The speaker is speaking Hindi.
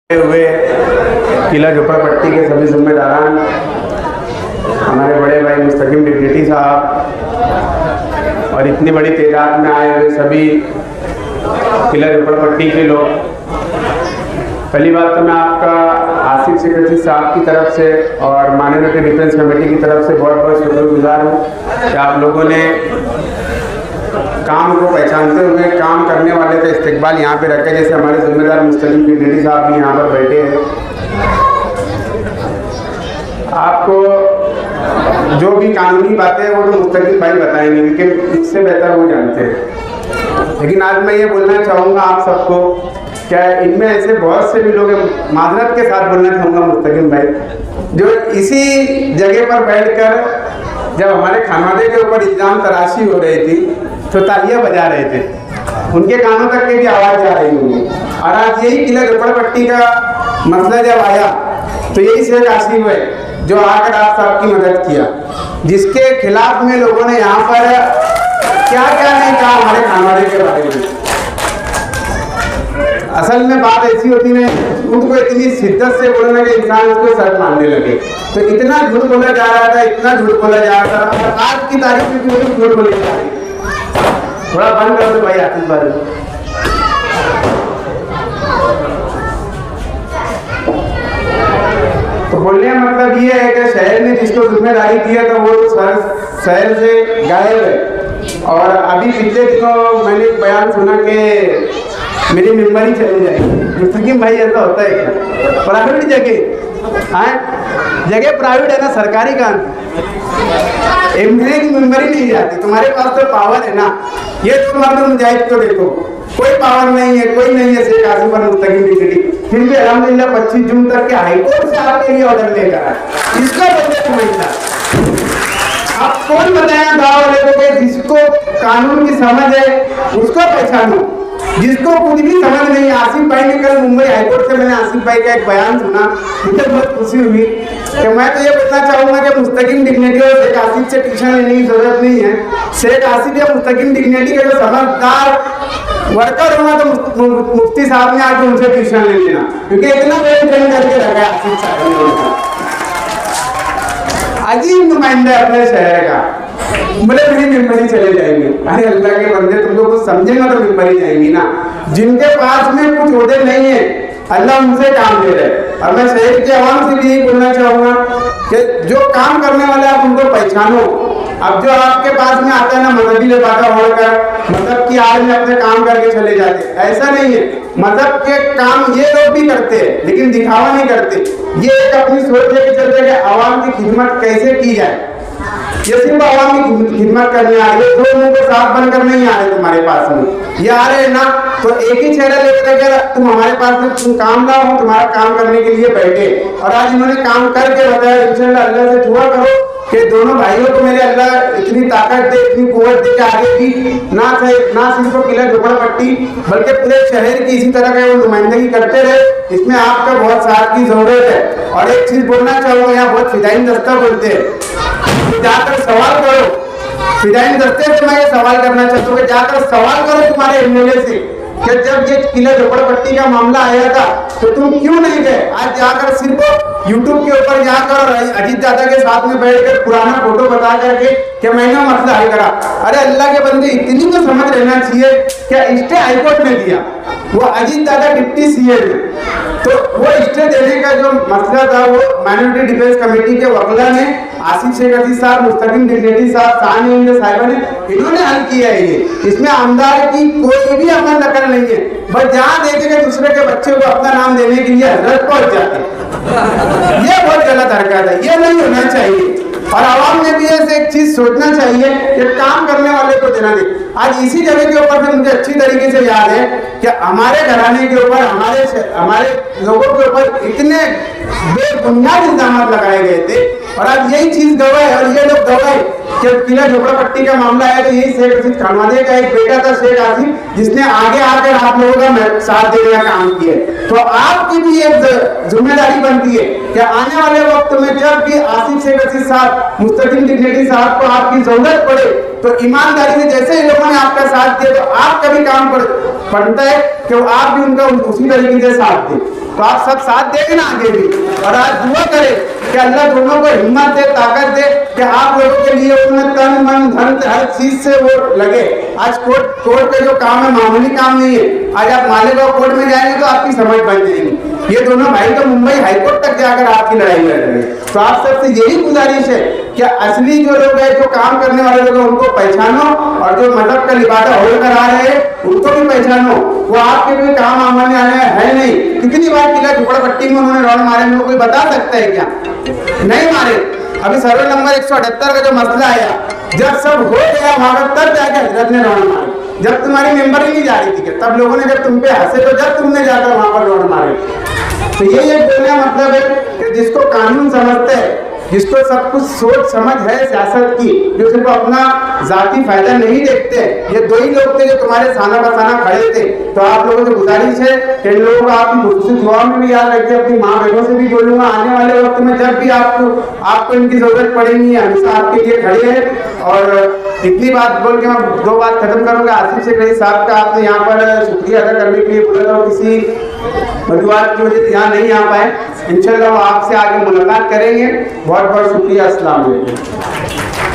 हुए किला झोपड़पट्टी के सभी जिम्मेदारान, हमारे बड़े भाई मुस्तकिम डिप्टी साहब और इतनी बड़ी तादाद में आए हुए सभी किला झोपड़पट्टी के लोग, पहली बात तो मैं आपका आसिफ सेक्रेटरी साहब की तरफ से और माननीय डिफेंस कमेटी की तरफ से बहुत बहुत शुक्रगुजार हूँ कि आप लोगों ने काम को पहचानते हुए काम करने वाले का इस्तेकबाल यहाँ पे रखे। जैसे हमारे जिम्मेदार मुस्तकिम डिप्टी साहब भी यहाँ पर बैठे हैं। आपको जो भी कानूनी बातें हैं वो तो मुस्तकिम भाई बताएंगे, लेकिन इससे बेहतर वो जानते हैं। लेकिन आज मैं ये बोलना चाहूँगा आप सबको, क्या इनमें ऐसे बहुत से भी लोग हैं, माजरत के साथ बोलना चाहूँगा मुस्तकिम भाई, जो इसी जगह पर बैठकर जब हमारे खानवादे के ऊपर इल्ज़ाम तराशी हो रही थी तो तालियां बजा रहे थे, उनके कानों तक की भी आवाज़ जा रही होगी। और आज यही किला झोपड़पट्टी का मसला जब आया तो यही शेख आसिफ है जो आकर आप साहब की मदद किया, जिसके खिलाफ में लोगों ने यहाँ पर क्या क्या नहीं कहा हमारे खानवादे के बारे में। असल में बात ऐसी होती है, उनको इतनी शिद्दत से बोलना कि इंसान उसको सच मानने लगे। तो इतना झूठ बोला जा रहा था, इतना झूठ बोला जा रहा था, और आज की तारीख में भी वही झूठ बोली जा रही है। थोड़ा बंद कर दो भाई आतिश भाई। तो बोलने का मतलब ये है कि शहर ने जिसको जिम्मेदारी दी है तो वो शहर से गायब है। और अभी पिछले दिनों मैंने एक बयान सुना कि मेरी मेम्बरी चली जाएगी। मुस्तकिम भाई ऐसा होता है क्या? प्राइवेट जगह प्राइवेट है ना, सरकारी काम एमएलए की मेम्बरी नहीं जाती। तुम्हारे पास तो पावर है ना, ये तुम्हारे मुजाहिद को देखो, कोई पावर नहीं है, कोई नहीं है शेख आसिफ और मुस्तकिम डिप्टी, फिर भी अल्हम्दुलिल्लाह 25 जून तक के हाईकोर्ट से आपके लिए ऑर्डर लेकर आए। इसका बोलते समझना आप कौन बताया गाँव वाले को कि जिसको कानून की समझ है उसको पहचानो, जिसको कुछ भी समझ नहीं। आसिफ भाई ने कल मुंबई हाईकोर्ट से मैंने आसिफ भाई का एक बयान सुना, मुझे बहुत खुशी हुई कि मैं तो ये बताना चाहूँगा कि मुस्तकिम डिग्निटी और शेख आसिफ से ट्यूशन लेने की जरूरत नहीं है। शेख आसिफ या मुस्तकिम डिग्निटी के जो समझदार वर्कर होगा तो मुफ्ती साहब ने आके उनसे ट्यूशन ले लेना, क्योंकि इतना वेल ट्रेन करके रखा है आसिफ साहब ने। अजीब नुमाइंदा अपने शहर का, बोले मेरी मेम्बरी चले जाएंगे। अरे अल्लाह के बंदे, तुम लोग कुछ समझेंगे तो मेम्बरी जाएंगी ना। जिनके पास में कुछ ओहदे नहीं है अल्लाह उनसे काम दे रहे। और मैं शहर के आवाम से भी यही बोलना चाहूँगा कि जो काम करने वाले आप उनको पहचानो। अब जो आपके पास में आता है ना मजहबी लिबासा होकर मतलब की आज में अपने काम करके चले जाते, ऐसा नहीं है। मजहब के काम ये लोग भी करते हैं लेकिन दिखावा नहीं करते। ये एक अपनी सोच लेके चलते कि आवाम की खिदमत कैसे की जाए। ये सिर्फ आवाम की खिदमत करने आ रहे, दो मुंह को साफ बनकर नहीं आ रहे तुम्हारे पास में। ये आ रहे ना तो एक ही चेहरा लेकर के तुम हमारे पास में तुम काम लाओ, हम तुम्हारा काम करने के लिए बैठे। और आज इन्होंने काम करके बताया, इंशाल्लाह अल्लाह से दुआ करो कि दोनों भाइयों को मेरे अल्लाह इतनी ताकत दे, इतनी कुव्वत दे कि आगे भी ना सिर्फ किला झोपड़पट्टी बल्कि पूरे शहर की इसी तरह का वो नुमाइंदगी करते रहे। इसमें आपका बहुत साथ की जरूरत है। और एक चीज बोलना चाहूँगा, यहाँ बहुत फिदाइन दस्ता बोलते हैं, जाकर सवाल करो। फिदाइन दस्ते से मैं ये सवाल करना चाहता हूँ कि जाकर सवाल करो तुम्हारे एमएलए से कि जब ये किला झोपड़पट्टी का मामला आया था तो तुम क्यों नहीं गए। आज जाकर सिर्फ यूट्यूब के ऊपर जाकर और अजीत दादा के साथ में बैठकर पुराना फोटो बता करके कि मैंने मसला हल करा। अरे अल्लाह के बंदे, इतनी तो समझ रहना चाहिए। क्या स्टे हाईकोर्ट ने दिया, वो अजीत दादा डिप्टी सीएम है, तो वो स्टे देने का जो मसला था वो माइनॉरिटी डिफेंस कमेटी के वकला ने, आसिफ सेक्रेटरी साहब, मुस्तकिम डिग्निटी साहब, साहब ने इन्होंने हल किया है। ये इसमें आमदार की कोई भी अमल नकल नहीं है, बस जहाँ देखेंगे दूसरे के बच्चे को अपना नाम देने के लिए हजरत पहुंच जाते। ये बहुत गलत हरकत है, ये नहीं होना चाहिए। और आवाम ने भी ऐसे एक चीज सोचना चाहिए कि काम करने वाले को देना दे। आज इसी जगह के ऊपर से मुझे अच्छी तरीके से याद है कि हमारे घराने के ऊपर, हमारे लोगों के ऊपर इतने बेबुनियाद इल्जाम लगाए गए थे। और आज यही चीज गवाए और ये लोग गवाए कि किला झोपड़पट्टी का मामला है तो यही शेख रशीद खानवादे का एक बेटा था शेख आसिफ, जिसने आगे आकर आप लोगों का साथ देने का काम किया। तो आपकी भी एक जिम्मेदारी बनती है कि आने वाले वक्त में जब भी आसिफ शेख रशीद साहब, मुस्तकिम डिग्निटी साहब को आपकी जरूरत पड़े तो ईमानदारी से, जैसे इन लोगों ने आपका साथ दिया तो आपका भी काम बनता है कि आप भी उनका उसी तरीके से साथ दें। तो आप सब साथ देंगे ना आगे भी, और आज दुआ करें कि अल्लाह दोनों को हिम्मत दे, ताकत दे कि आप लोगों के लिए उसमें तन मन धन हर चीज से वो लगे। आज कोर्ट का जो काम है मामूली काम नहीं है। आज आप मालेगांव कोर्ट में जाएंगे तो आपकी समझ बन जाएगी। ये दोनों भाई तो मुंबई हाईकोर्ट तक जाकर आपकी लड़ाई लड़ रहे हैं। तो आप सबसे यही गुजारिश है कि असली जो लोग हैं, जो काम करने वाले लोग हैं, उनको पहचानो, और जो मजहब का लिबादा होल करा रहे हैं उनको भी पहचानो। वो आपके कोई काम आने आने है नहीं। कितनी बार किला झोपड़पट्टी में उन्होंने रॉड मारे, उनको कोई बता सकता है क्या? नहीं मारे। अभी सर्वे नंबर 178 का जो मसला आया, जब सब हो गया वहां तब जाके हजरत ने रॉड मारे, जब तुम्हारी मेंबर ही नहीं जा रही थी। तब लोगों ने जब तुम पे हंसे तो जब तुमने जाकर वहां पर रॉड मारे। तो यही एक बोलने का मतलब है कि जिसको कानून समझते हैं, जिसको सब कुछ सोच समझ है सियासत की, जो सिर्फ अपना जाती फायदा नहीं देखते, ये दो ही लोग थे जो तुम्हारे साना बसाना खड़े थे। तो आप लोगों से गुजारिश है कि इन लोगों को आपकी खुसूसी दुआ में भी याद रखिए। अपनी माँ बहनों से भी बोलूंगा, आने वाले वक्त में जब भी आपको इनकी जरूरत पड़ेगी, हमेशा आपके लिए खड़े हैं। और इतनी बात बोल के मैं दो बात खत्म करूंगा। आसिफ शेख रईस साहब का आपने यहाँ पर शुक्रिया अदा करने के लिए बोला था, किसी वजूहात की वजह से यहाँ नहीं आ पाए। इंशाल्लाह वो आपसे आगे मुलाकात करेंगे। बहुत बहुत शुक्रिया। अस्सलाम वालेकुम।